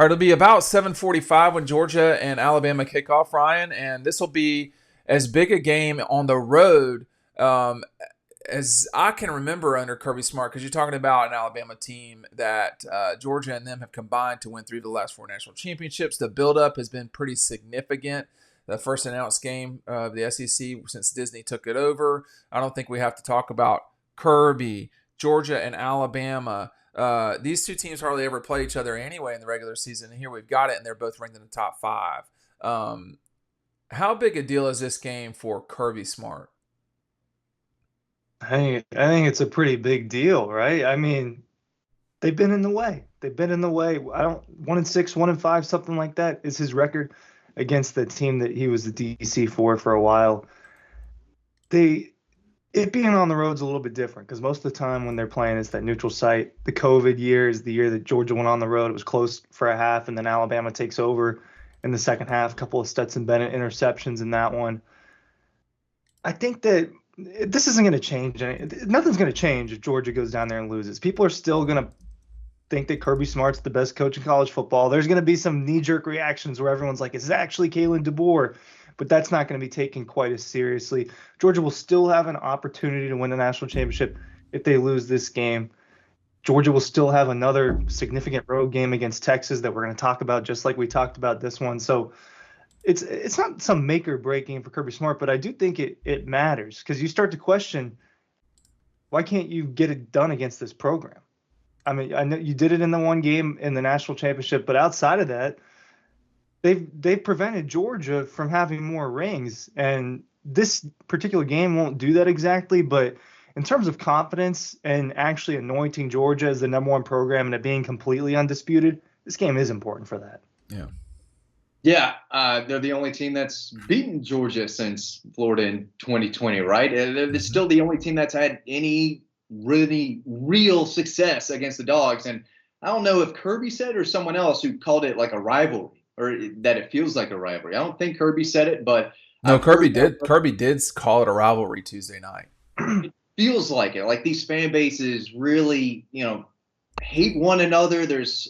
Or it'll be about 7:45 when Georgia and Alabama kick off, Ryan, and this will be as big a game on the road um, as I can remember under Kirby Smart, because you're talking about an Alabama team that Georgia and them have combined to win 3 of the last 4 national championships. The buildup has been pretty significant. The first announced game of the SEC since Disney took it over. I don't think we have to talk about Kirby, Georgia, and Alabama. These two teams hardly ever play each other anyway in the regular season, and here we've got it, and they're both ranked in the top 5. How big a deal is this game for Kirby Smart? I think it's a pretty big deal, right? I mean, they've been in the way. They've been in the way. I don't 1-6, 1-5, something like that is his record against the team that he was the DC for a while. It being on the road is a little bit different because most of the time when they're playing it's that neutral site. The COVID year is the year that Georgia went on the road. It was close for a half, and then Alabama takes over in the second half. A couple of Stetson Bennett interceptions in that one. I think that this isn't going to change. Nothing's going to change if Georgia goes down there and loses. People are still going to think that Kirby Smart's the best coach in college football. There's going to be some knee-jerk reactions where everyone's like, is it actually Kalen DeBoer? But that's not going to be taken quite as seriously. Georgia will still have an opportunity to win the national championship if they lose this game. Georgia will still have another significant road game against Texas that we're going to talk about, just like we talked about this one. So it's not some make or break game for Kirby Smart, but I do think it matters because you start to question, why can't you get it done against this program? I mean, I know you did it in the one game in the national championship, but outside of that, they've prevented Georgia from having more rings, and this particular game won't do that exactly. But in terms of confidence and actually anointing Georgia as the number one program and it being completely undisputed, this game is important for that. Yeah. Yeah, they're the only team that's beaten Georgia since Florida in 2020, right? They're still the only team that's had any really real success against the Dogs. And I don't know if Kirby said or someone else who called it like a rivalry or that it feels like a rivalry. I don't think Kirby said it, but no, Kirby did. Kirby did call it a rivalry Tuesday night. It feels like it. Like these fan bases really, hate one another. There's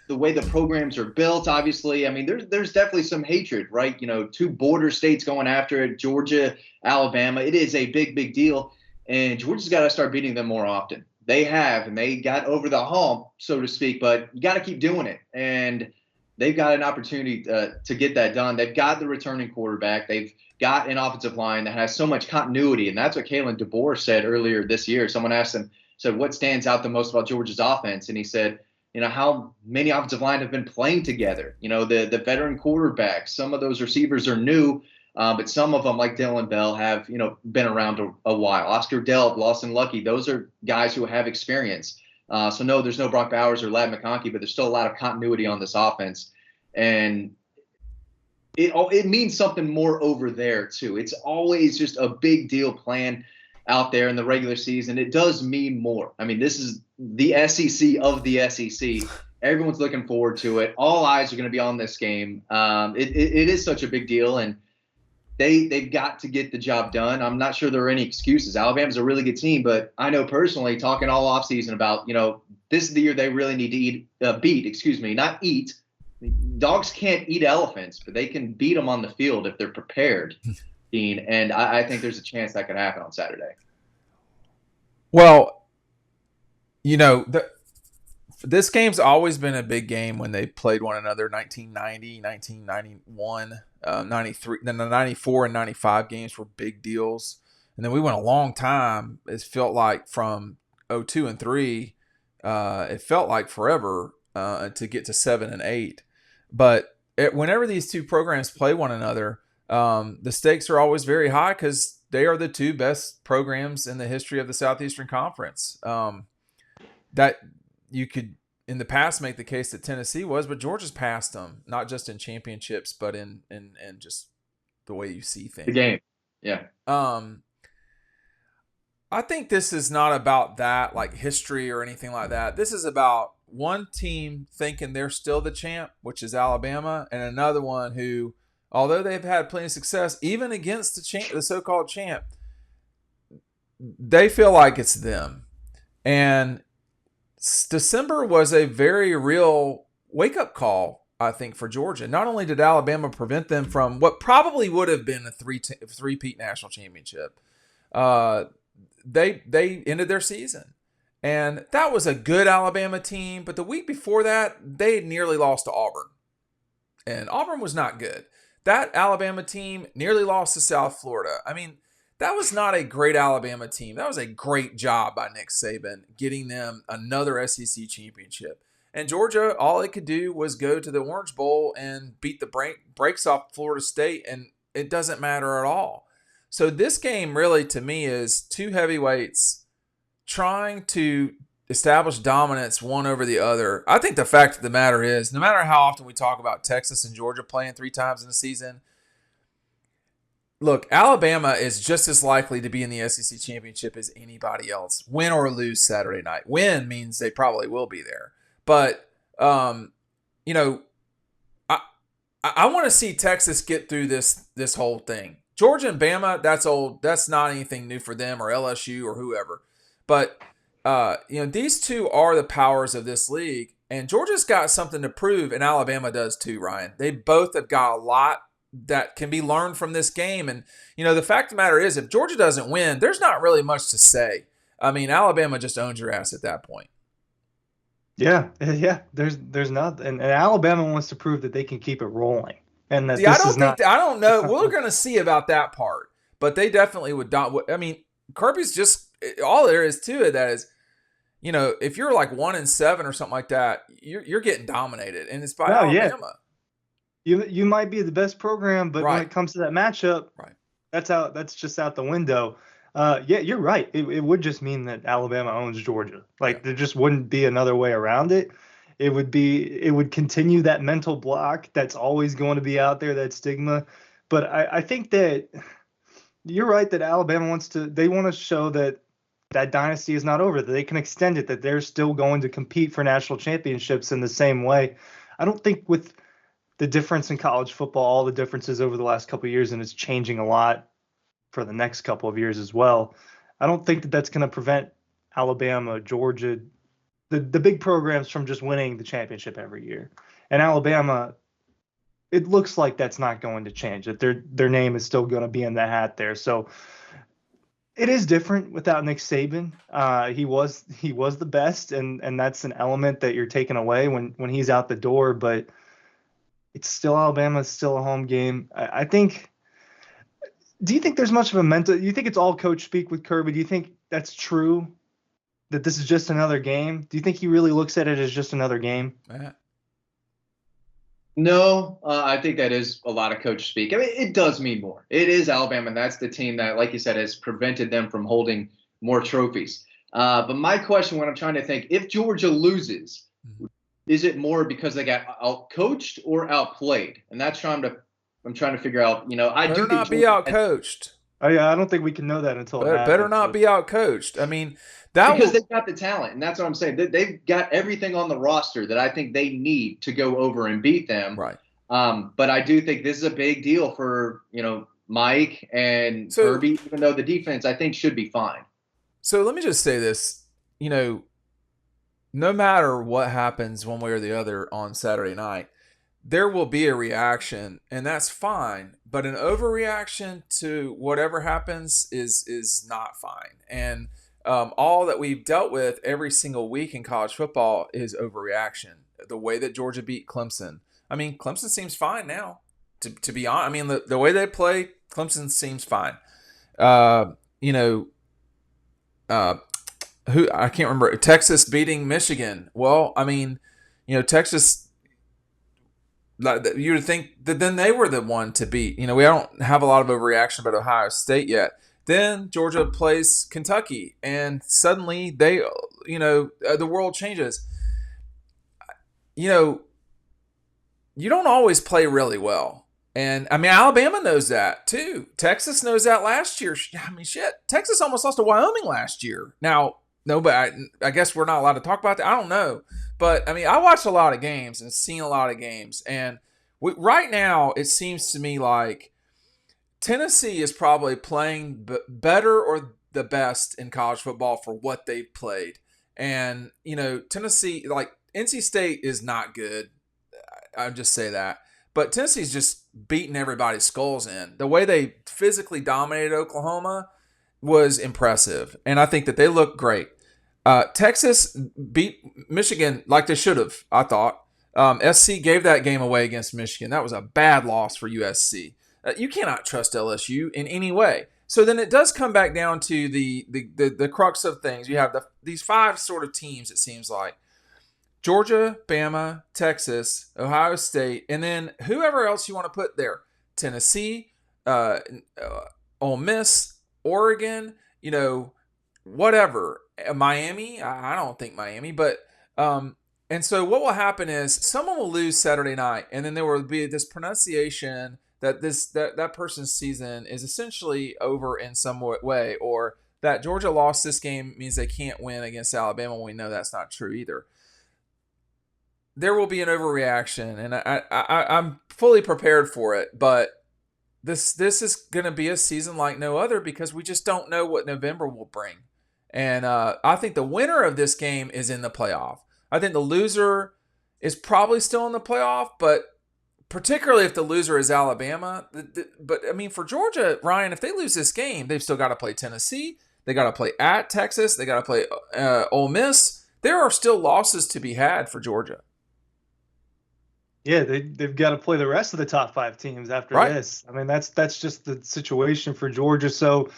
the way the programs are built, obviously. I mean, there's definitely some hatred, right? Two border states going after it, Georgia, Alabama. It is a big, big deal. And Georgia's got to start beating them more often. They have, and they got over the hump, so to speak, but you got to keep doing it. And they've got an opportunity to get that done. They've got the returning quarterback. They've got an offensive line that has so much continuity. And that's what Kalen DeBoer said earlier this year. Someone asked him, said, what stands out the most about Georgia's offense? And he said, how many offensive line have been playing together. The veteran quarterbacks, some of those receivers are new, but some of them, like Dylan Bell, have, been around a while. Oscar Delp, Lawson Lucky, those are guys who have experience. So no, there's no Brock Bowers or Ladd McConkey, but there's still a lot of continuity on this offense. And it means something more over there, too. It's always just a big deal plan out there in the regular season. It does mean more. I mean, this is the SEC of the SEC. Everyone's looking forward to it. All eyes are going to be on this game. It is such a big deal, and they've got to get the job done. I'm not sure there are any excuses. Alabama's a really good team, but I know personally, talking all offseason about, this is the year they really need to not eat. Dogs can't eat elephants, but they can beat them on the field if they're prepared. Dean, and I think there's a chance that could happen on Saturday. Well, this game's always been a big game when they played one another. 1990, 1991, 93, then the 94 and 95 games were big deals. And then we went a long time. It felt like from 02 and 3, it felt like forever to get to 7 and 8. But whenever these two programs play one another, the stakes are always very high because they are the two best programs in the history of the Southeastern Conference. That you could, in the past, make the case that Tennessee was, but Georgia's passed them, not just in championships, but in just the way you see things. The game, yeah. I think this is not about that, like history or anything like that. This is about one team thinking they're still the champ, which is Alabama, and another one who, although they've had plenty of success, even against the so-called champ, they feel like it's them. And December was a very real wake-up call, I think, for Georgia. Not only did Alabama prevent them from what probably would have been a three-peat national championship, they ended their season. And that was a good Alabama team, but the week before that, they nearly lost to Auburn. And Auburn was not good. That Alabama team nearly lost to South Florida. I mean, that was not a great Alabama team. That was a great job by Nick Saban getting them another SEC championship. And Georgia, all it could do was go to the Orange Bowl and beat the brakes off Florida State, and it doesn't matter at all. So this game really, to me, is two heavyweights trying to establish dominance one over the other. I think the fact of the matter is, no matter how often we talk about Texas and Georgia playing 3 times in a season, look, Alabama is just as likely to be in the SEC championship as anybody else, win or lose Saturday night. Win means they probably will be there. But, you know, I want to see Texas get through this whole thing. Georgia and Bama, that's old. That's not anything new for them, or LSU or whoever. But, you know, these two are the powers of this league. And Georgia's got something to prove, and Alabama does too, Ryan. They both have got a lot that can be learned from this game. And, you know, the fact of the matter is, if Georgia doesn't win, there's not really much to say. I mean, Alabama just owns your ass at that point. Yeah. There's not, and Alabama wants to prove that they can keep it rolling, and that I don't know. We're going to see about that part, but they definitely would not. I mean, Kirby's just all there is to it. That is, you know, if you're like 1-7 or something like that, you're getting dominated, and it's by Alabama. You might be the best program, but when it comes to that matchup, that's just out the window. Yeah, you're right. It would just mean that Alabama owns Georgia. There just wouldn't be another way around it. It would continue that mental block that's always going to be out there, that stigma. But I think that you're right that Alabama wants to show that dynasty is not over, that they can extend it, that they're still going to compete for national championships in the same way. I don't think with the difference in college football, all the differences over the last couple of years, and it's changing a lot for the next couple of years as well, I don't think that that's going to prevent Alabama, Georgia, the big programs from just winning the championship every year. And Alabama, it looks like that's not going to change, that their name is still going to be in the hat there. So it is different without Nick Saban. He was the best, and that's an element that you're taking away when he's out the door, but it's still Alabama. It's still a home game. I think. Do you think there's much of a mental? Do you think it's all coach speak with Kirby? Do you think that's true? That this is just another game? Do you think he really looks at it as just another game? No, I think that is a lot of coach speak. I mean, it does mean more. It is Alabama, and that's the team that, like you said, has prevented them from holding more trophies. But my question, when I'm trying to think, if Georgia loses, is it more because they got out-coached or outplayed? And that's I'm trying to figure out. You know, I better do not be out-coached. I don't think we can know that until it happens. Better not be out-coached. I mean, because they've got the talent, and that's what I'm saying. They've got everything on the roster that I think they need to go over and beat them. Right. But I do think this is a big deal for, you know, Mike and Kirby, even though the defense I think should be fine. So let me just say this. You know, no matter what happens one way or the other on Saturday night, there will be a reaction, and that's fine. But an overreaction to whatever happens is not fine. And all that we've dealt with every single week in college football is overreaction. The way that Georgia beat Clemson. I mean, Clemson seems fine now. To be honest, I mean, the way they play, Clemson seems fine. You know, who I can't remember. Texas beating Michigan. Well, I mean, you know, Texas. You would think that then they were the one to beat. You know, we don't have a lot of overreaction about Ohio State yet. Then Georgia plays Kentucky, and suddenly they, you know, the world changes. You know, you don't always play really well. And, I mean, Alabama knows that, too. Texas knows that last year. I mean, shit. Texas almost lost to Wyoming last year. Now, no, but I guess we're not allowed to talk about that. I don't know. But, I mean, I watched a lot of games and seen a lot of games. And right now, it seems to me like Tennessee is probably playing better or the best in college football for what they've played. And, you know, Tennessee, like, NC State is not good. I just say that. But Tennessee's just beating everybody's skulls in. The way they physically dominated Oklahoma was impressive, and I think that they look great. Texas beat Michigan like they should have, I thought. SC gave that game away against Michigan. That was a bad loss for USC. You cannot trust LSU in any way. So then it does come back down to the crux of things. You have these 5 sort of teams, it seems like. Georgia, Bama, Texas, Ohio State, and then whoever else you want to put there. Tennessee, Ole Miss, Oregon, whatever. Miami, I don't think Miami, but and so what will happen is someone will lose Saturday night, and then there will be this pronunciation that that person's season is essentially over in some way, or that Georgia lost this game means they can't win against Alabama when we know that's not true either. There will be an overreaction, and I'm fully prepared for it, but this is going to be a season like no other because we just don't know what November will bring. And I think the winner of this game is in the playoff. I think the loser is probably still in the playoff, but particularly if the loser is Alabama. But, I mean, for Georgia, Ryan, if they lose this game, they've still got to play Tennessee. They got to play at Texas. They got to play Ole Miss. There are still losses to be had for Georgia. Yeah, they've got to play the rest of the top 5 teams after this. I mean, that's just the situation for Georgia. So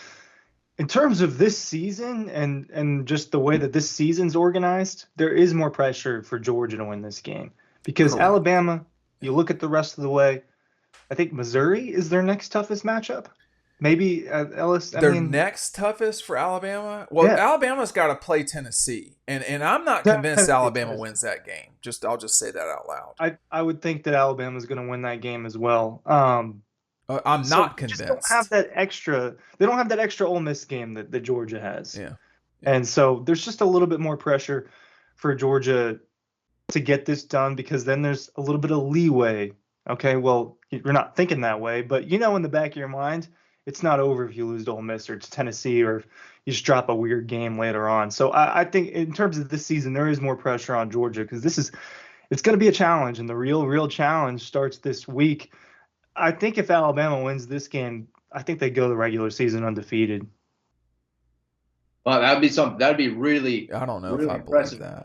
in terms of this season and just the way that this season's organized, there is more pressure for Georgia to win this game because Alabama, you look at the rest of the way, I think Missouri is their next toughest matchup. Maybe Ellis. Next toughest for Alabama? Well, yeah. Alabama's got to play Tennessee, and I'm not convinced Alabama wins that game. I'll just say that out loud. I would think that Alabama's going to win that game as well. I'm not convinced. Just don't have that extra. They don't have that extra Ole Miss game that Georgia has. Yeah. And so there's just a little bit more pressure for Georgia to get this done because then there's a little bit of leeway. Okay, well, you're not thinking that way, but in the back of your mind, it's not over if you lose to Ole Miss or it's Tennessee or if you just drop a weird game later on. So I think in terms of this season, there is more pressure on Georgia because it's going to be a challenge, and the real challenge starts this week. I think if Alabama wins this game, I think they go the regular season undefeated. Well, that would be something. That would be really. I don't know really if I impressive. believe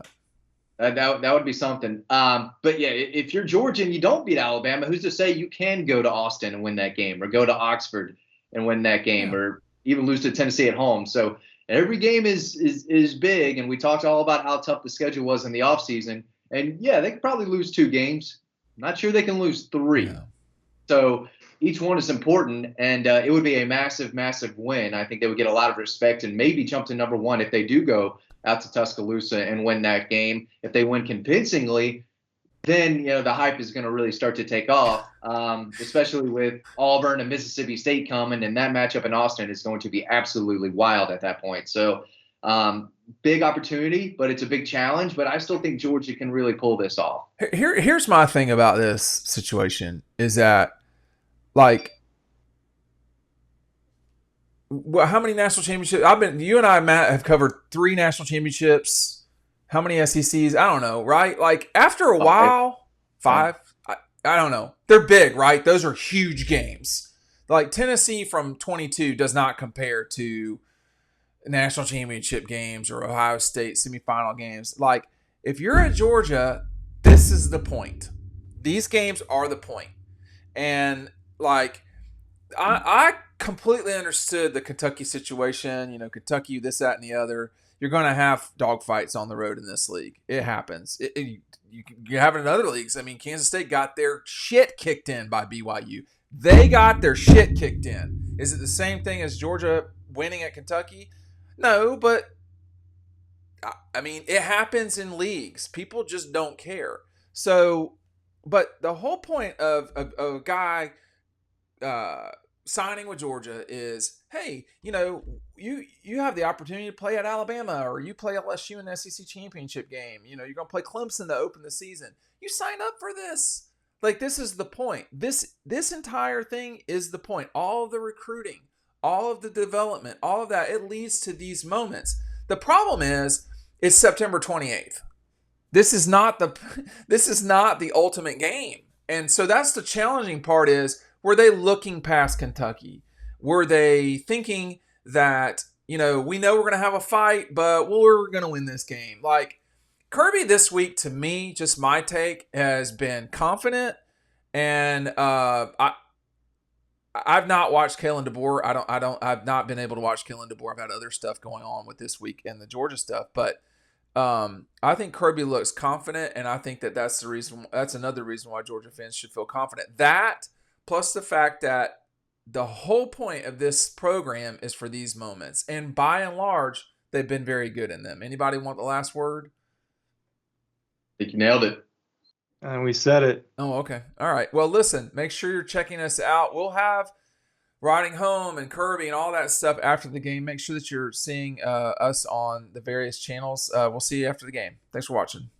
that. That would be something. But yeah, if you're Georgia and you don't beat Alabama, who's to say you can go to Austin and win that game, or go to Oxford and win that game, or even lose to Tennessee at home? So every game is big, and we talked all about how tough the schedule was in the offseason. And yeah, they could probably lose 2 games. I'm not sure they can lose 3. Yeah. So each one is important, and it would be a massive, massive win. I think they would get a lot of respect and maybe jump to number 1 if they do go out to Tuscaloosa and win that game. If they win convincingly, then the hype is going to really start to take off, especially with Auburn and Mississippi State coming, and that matchup in Austin is going to be absolutely wild at that point. So big opportunity, but it's a big challenge. But I still think Georgia can really pull this off. Here's my thing about this situation is that, like, how many national championships? You and I, Matt, have covered 3 national championships. How many SECs? I don't know, right? Like, after a while, 5, I don't know. They're big, right? Those are huge games. Like, Tennessee from 22 does not compare to national championship games or Ohio State semifinal games. Like, if you're at Georgia, this is the point. These games are the point. And, like, I completely understood the Kentucky situation. Kentucky, this, that, and the other. You're going to have dogfights on the road in this league. It happens. You have it in other leagues. I mean, Kansas State got their shit kicked in by BYU. They got their shit kicked in. Is it the same thing as Georgia winning at Kentucky? No, but, I mean, it happens in leagues. People just don't care. So, but the whole point of a guy signing with Georgia is, hey, you have the opportunity to play at Alabama, or you play LSU in the SEC championship game. You're going to play Clemson to open the season. You sign up for this. Like, this is the point. This entire thing is the point. All of the recruiting, all of the development, all of that, it leads to these moments. The problem is, it's September 28th. This is not the ultimate game. And so that's the challenging part is, were they looking past Kentucky? Were they thinking that, we know we're going to have a fight, but we're going to win this game? Like, Kirby this week, to me, just my take, has been confident. And I've not watched Kalen DeBoer. I've not been able to watch Kalen DeBoer. I've had other stuff going on with this week and the Georgia stuff. But I think Kirby looks confident, and I think that's the reason. That's another reason why Georgia fans should feel confident. That, plus the fact that the whole point of this program is for these moments, and by and large, they've been very good in them. Anybody want the last word? I think you nailed it. And we said it. Oh, okay. All right. Well, listen, make sure you're checking us out. We'll have Riding Home and Kirby and all that stuff after the game. Make sure that you're seeing us on the various channels. We'll see you after the game. Thanks for watching.